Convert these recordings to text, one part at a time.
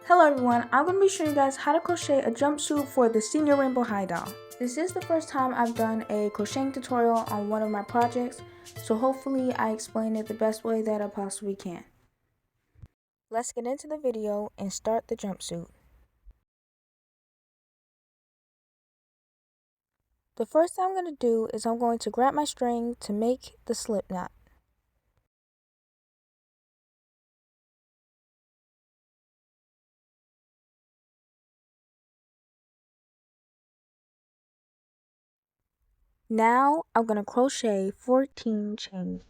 Hello everyone, I'm going to be showing you guys how to crochet a jumpsuit for the Senior Rainbow High doll. This is the first time I've done a crocheting tutorial on one of my projects, so hopefully I explain it the best way that I possibly can. Let's get into the video and start the jumpsuit. The first thing I'm going to do is I'm going to grab my string to make the slip knot. Now I'm going to crochet 14 chains.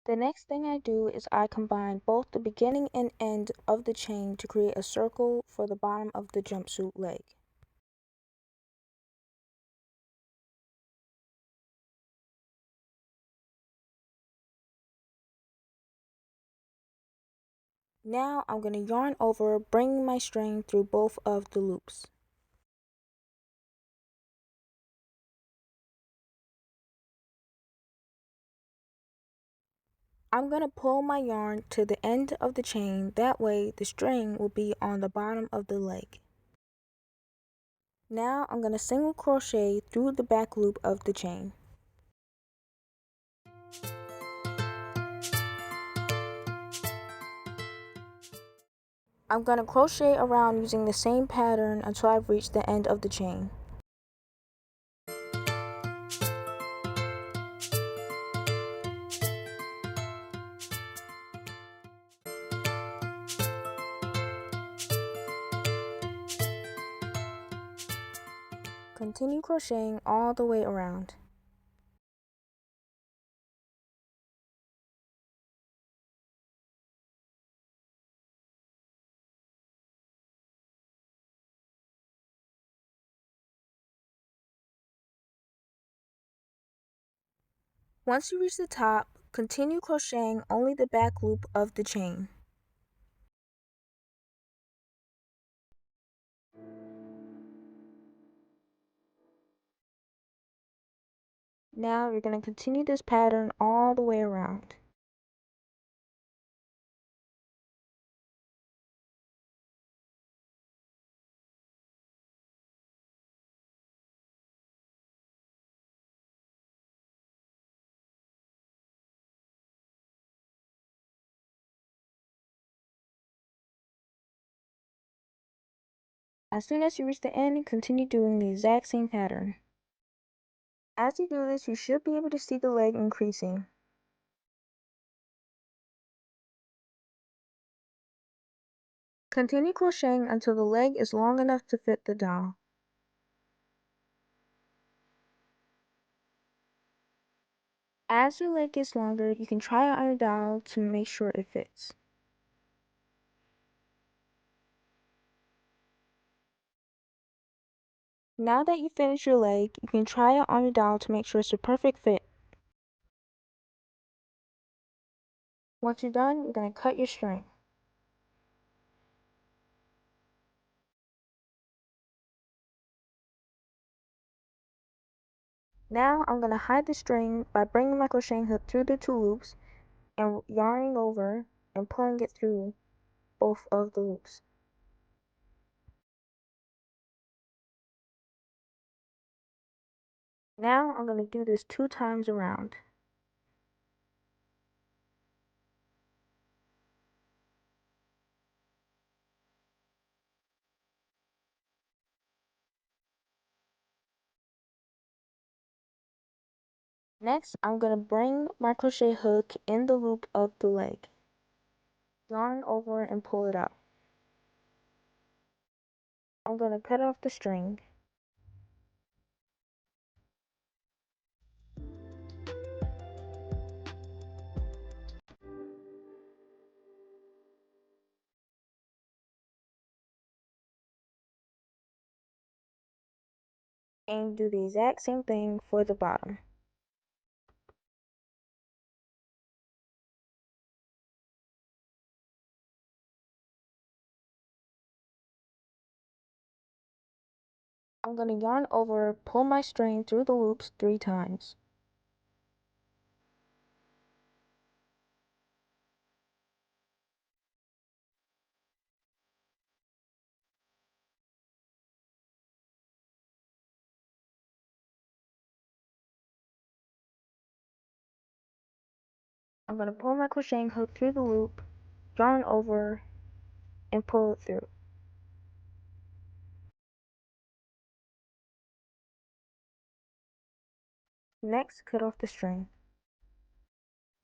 The next thing I do is I combine both the beginning and end of the chain to create a circle for the bottom of the jumpsuit leg. Now I'm going to yarn over, bringing my string through both of the loops. I'm going to pull my yarn to the end of the chain, that way the string will be on the bottom of the leg. Now I'm going to single crochet through the back loop of the chain. I'm going to crochet around using the same pattern until I've reached the end of the chain. Continue crocheting all the way around. Once you reach the top, continue crocheting only the back loop of the chain. Now you're going to continue this pattern all the way around. As soon as you reach the end, continue doing the exact same pattern. As you do this, you should be able to see the leg increasing. Continue crocheting until the leg is long enough to fit the doll. As your leg gets longer, you can try it on your doll to make sure it fits. Now that you finish your leg, you can try it on your doll to make sure it's a perfect fit. Once you're done, you're going to cut your string. Now I'm going to hide the string by bringing my crocheting hook through the two loops and yarning over and pulling it through both of the loops. Now I'm going to do this 2 times around. Next, I'm going to bring my crochet hook in the loop of the leg. Yarn over and pull it out. I'm going to cut off the string. And do the exact same thing for the bottom. I'm going to yarn over, pull my string through the loops 3 times. I'm going to pull my crocheting hook through the loop, yarn over, and pull it through. Next, cut off the string.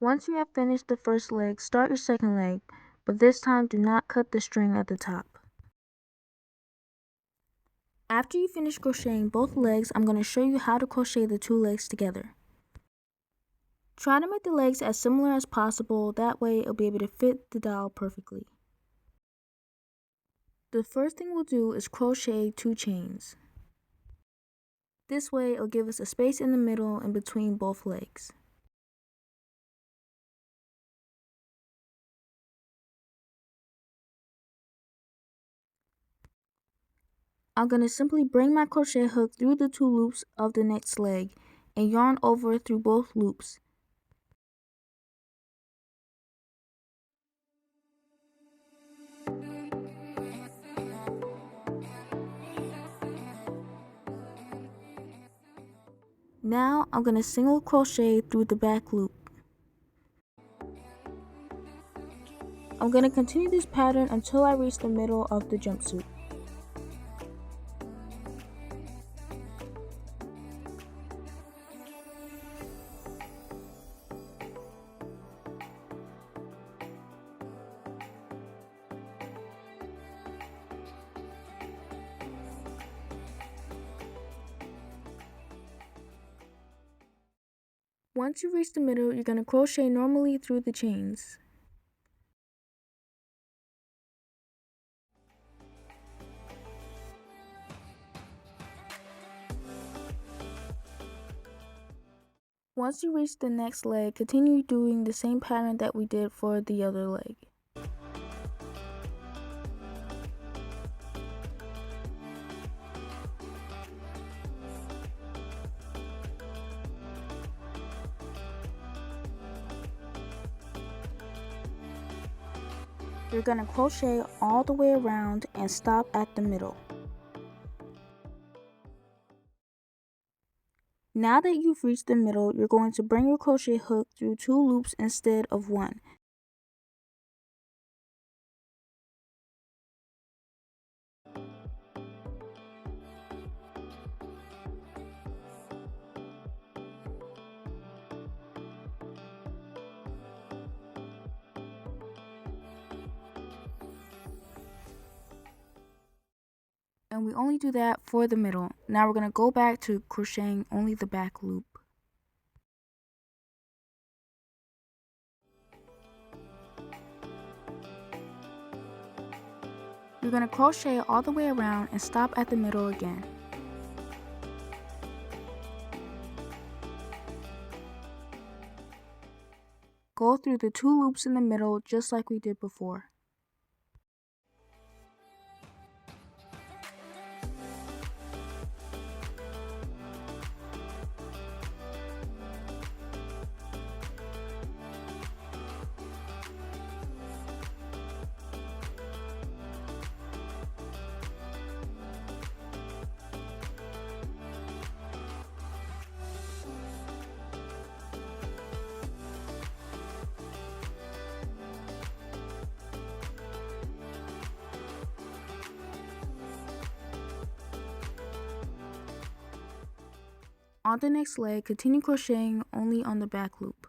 Once you have finished the first leg, start your second leg, but this time do not cut the string at the top. After you finish crocheting both legs, I'm going to show you how to crochet the 2 legs together. Try to make the legs as similar as possible, that way it'll be able to fit the doll perfectly. The first thing we'll do is crochet 2 chains. This way it'll give us a space in the middle and between both legs. I'm going to simply bring my crochet hook through the 2 loops of the next leg and yarn over through both loops. Now I'm going to single crochet through the back loop. I'm going to continue this pattern until I reach the middle of the jumpsuit. Once you reach the middle, you're going to crochet normally through the chains. Once you reach the next leg, continue doing the same pattern that we did for the other leg. You're going to crochet all the way around and stop at the middle. Now that you've reached the middle, you're going to bring your crochet hook through 2 loops instead of 1. And we only do that for the middle. Now we're going to go back to crocheting only the back loop. You're going to crochet all the way around and stop at the middle again. Go through the 2 loops in the middle just like we did before. On the next leg, continue crocheting only on the back loop.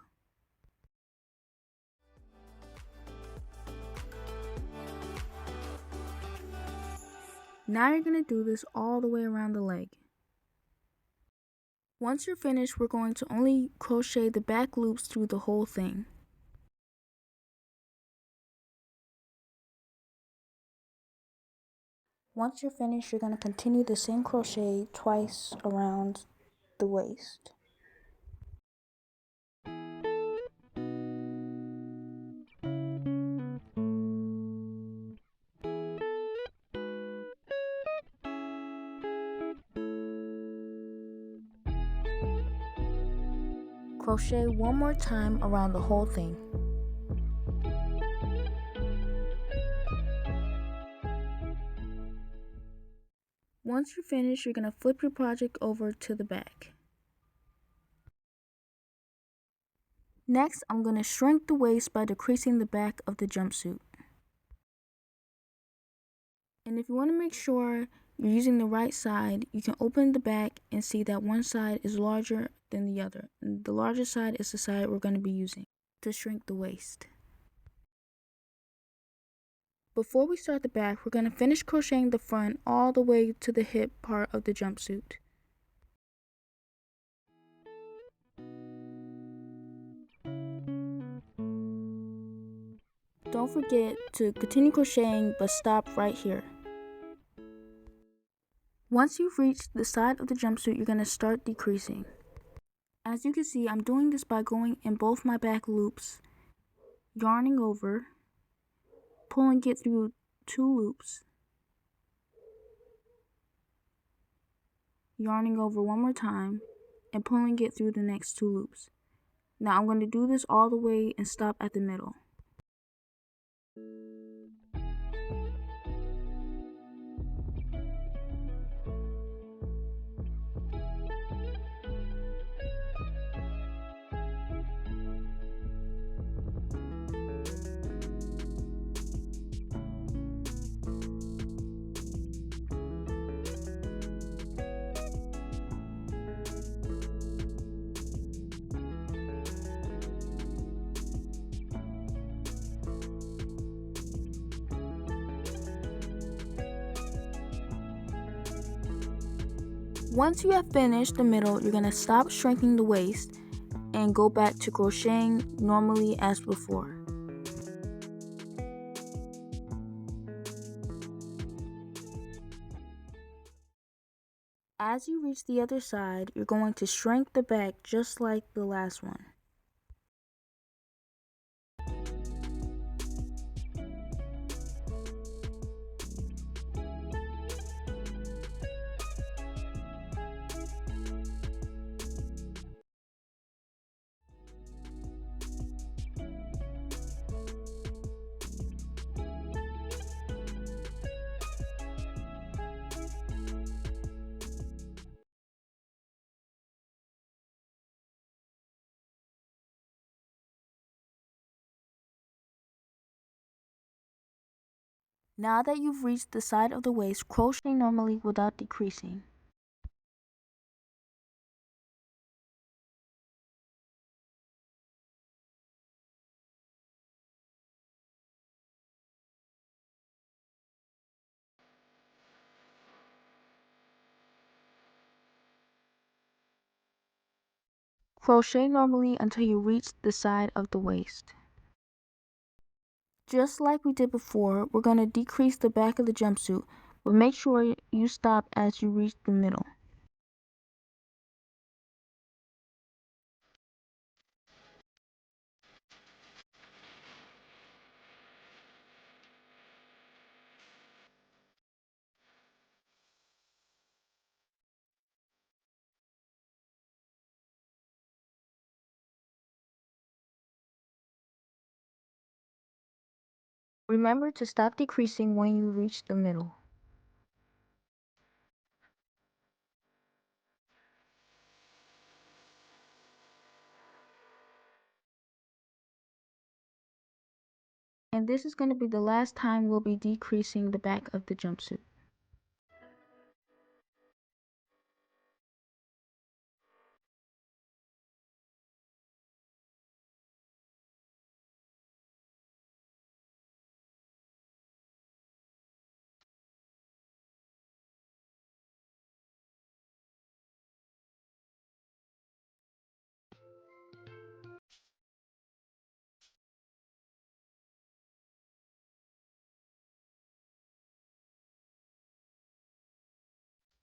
Now you're going to do this all the way around the leg. Once you're finished, we're going to only crochet the back loops through the whole thing. Once you're finished, you're going to continue the same crochet twice around the waist. Crochet one more time around the whole thing. Once you're finished, you're going to flip your project over to the back. Next, I'm going to shrink the waist by decreasing the back of the jumpsuit. And if you want to make sure you're using the right side, you can open the back and see that one side is larger than the other. And the larger side is the side we're going to be using to shrink the waist. Before we start the back, we're going to finish crocheting the front all the way to the hip part of the jumpsuit. Don't forget to continue crocheting but stop right here. Once you've reached the side of the jumpsuit, you're going to start decreasing. As you can see, I'm doing this by going in both my back loops, yarning over, pulling it through 2 loops, yarning over one more time, and pulling it through the next 2 loops. Now I'm going to do this all the way and stop at the middle. Once you have finished the middle, you're going to stop shrinking the waist and go back to crocheting normally as before. As you reach the other side, you're going to shrink the back just like the last one. Now that you've reached the side of the waist, crochet normally without decreasing. Crochet normally until you reach the side of the waist. Just like we did before, we're going to decrease the back of the jumpsuit, but make sure you stop as you reach the middle. Remember to stop decreasing when you reach the middle. And this is going to be the last time we'll be decreasing the back of the jumpsuit.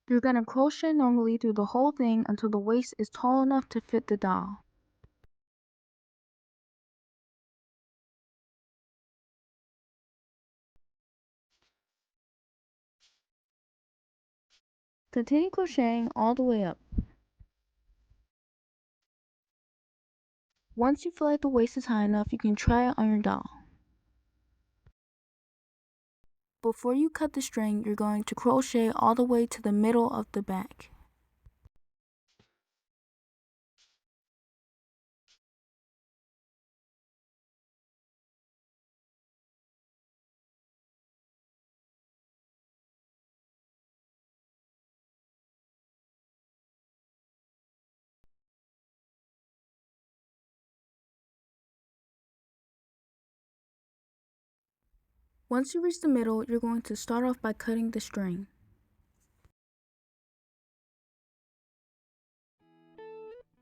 You're going to crochet normally through the whole thing until the waist is tall enough to fit the doll. Continue crocheting all the way up. Once you feel like the waist is high enough, you can try it on your doll. Before you cut the string, you're going to crochet all the way to the middle of the back. Once you reach the middle, you're going to start off by cutting the string.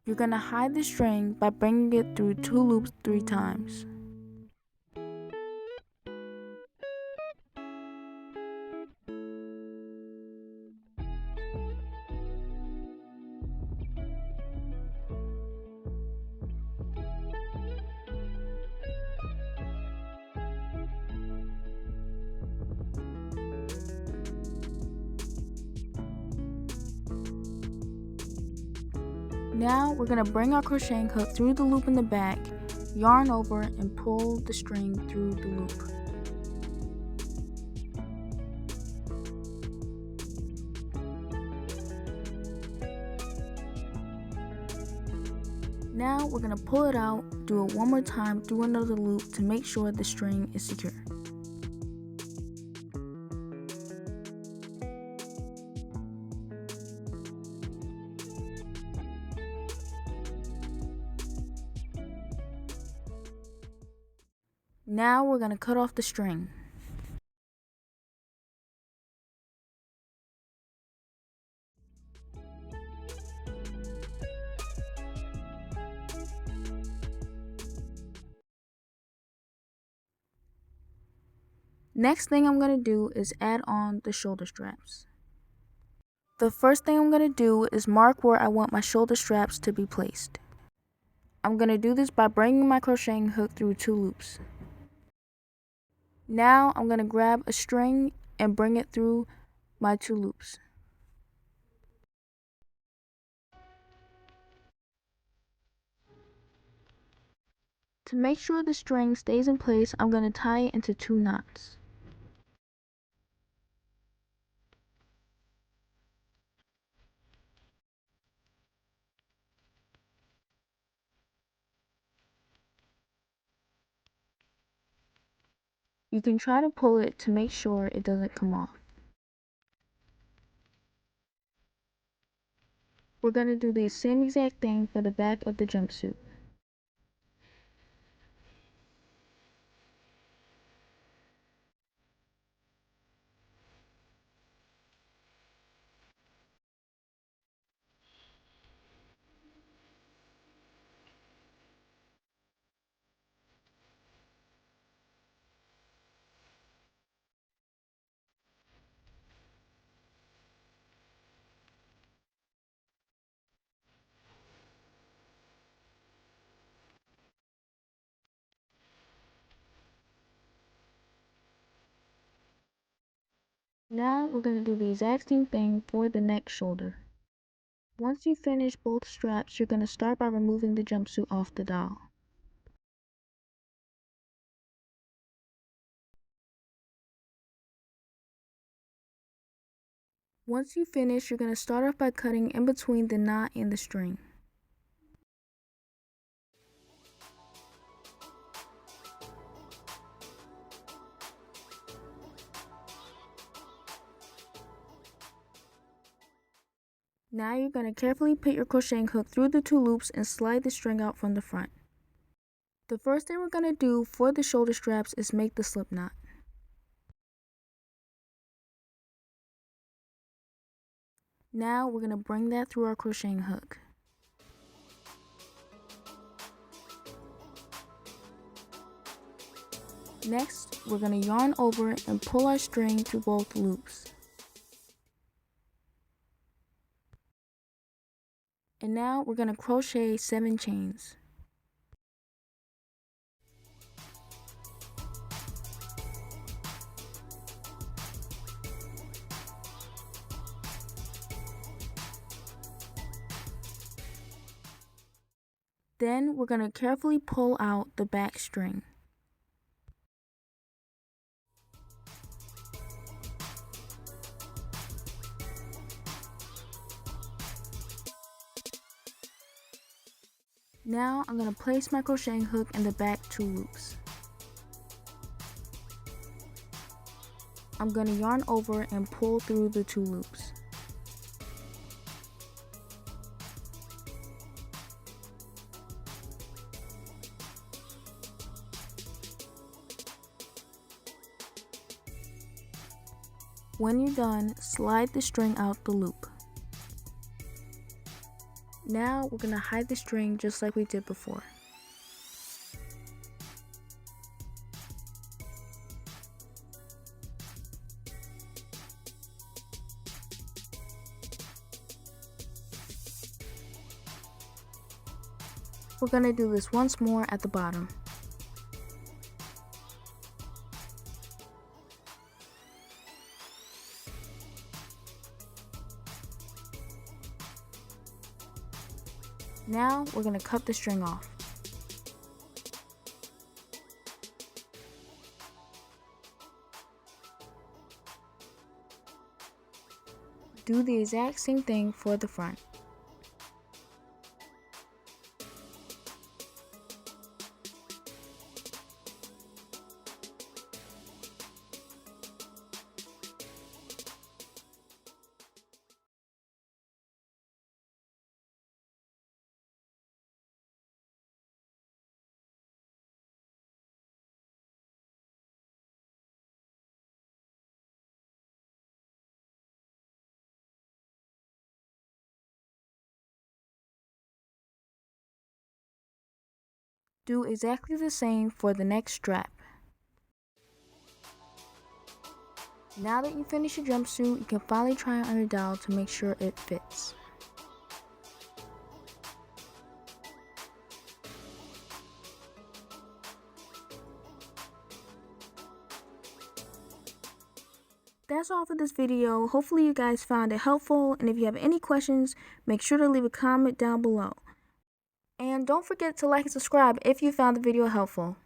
You're going to hide the string by bringing it through 2 loops 3 times. Now we're going to bring our crocheting hook through the loop in the back, yarn over, and pull the string through the loop. Now we're going to pull it out, do it one more time through another loop to make sure the string is secure. Now we're going to cut off the string. Next thing I'm going to do is add on the shoulder straps. The first thing I'm going to do is mark where I want my shoulder straps to be placed. I'm going to do this by bringing my crocheting hook through 2 loops. Now I'm going to grab a string and bring it through my 2 loops. To make sure the string stays in place, I'm going to tie it into 2 knots. You can try to pull it to make sure it doesn't come off. We're going to do the same exact thing for the back of the jumpsuit. Now we're going to do the exact same thing for the neck shoulder. Once you finish both straps, you're going to start by removing the jumpsuit off the doll. Once you finish, you're going to start off by cutting in between the knot and the string. Now you're going to carefully put your crocheting hook through the 2 loops and slide the string out from the front. The first thing we're going to do for the shoulder straps is make the slip knot. Now we're going to bring that through our crocheting hook. Next, we're going to yarn over and pull our string through both loops. And now we're going to crochet 7 chains. Then we're going to carefully pull out the back string. Now I'm going to place my crocheting hook in the back 2 loops. I'm going to yarn over and pull through the 2 loops. When you're done, slide the string out the loop. Now we're going to hide the string just like we did before. We're going to do this once more at the bottom. Now we're going to cut the string off. Do the exact same thing for the front. Do exactly the same for the next strap. Now that you finish your jumpsuit, you can finally try it on your doll to make sure it fits. That's all for this video. Hopefully you guys found it helpful, and if you have any questions, make sure to leave a comment down below. And don't forget to like and subscribe if you found the video helpful.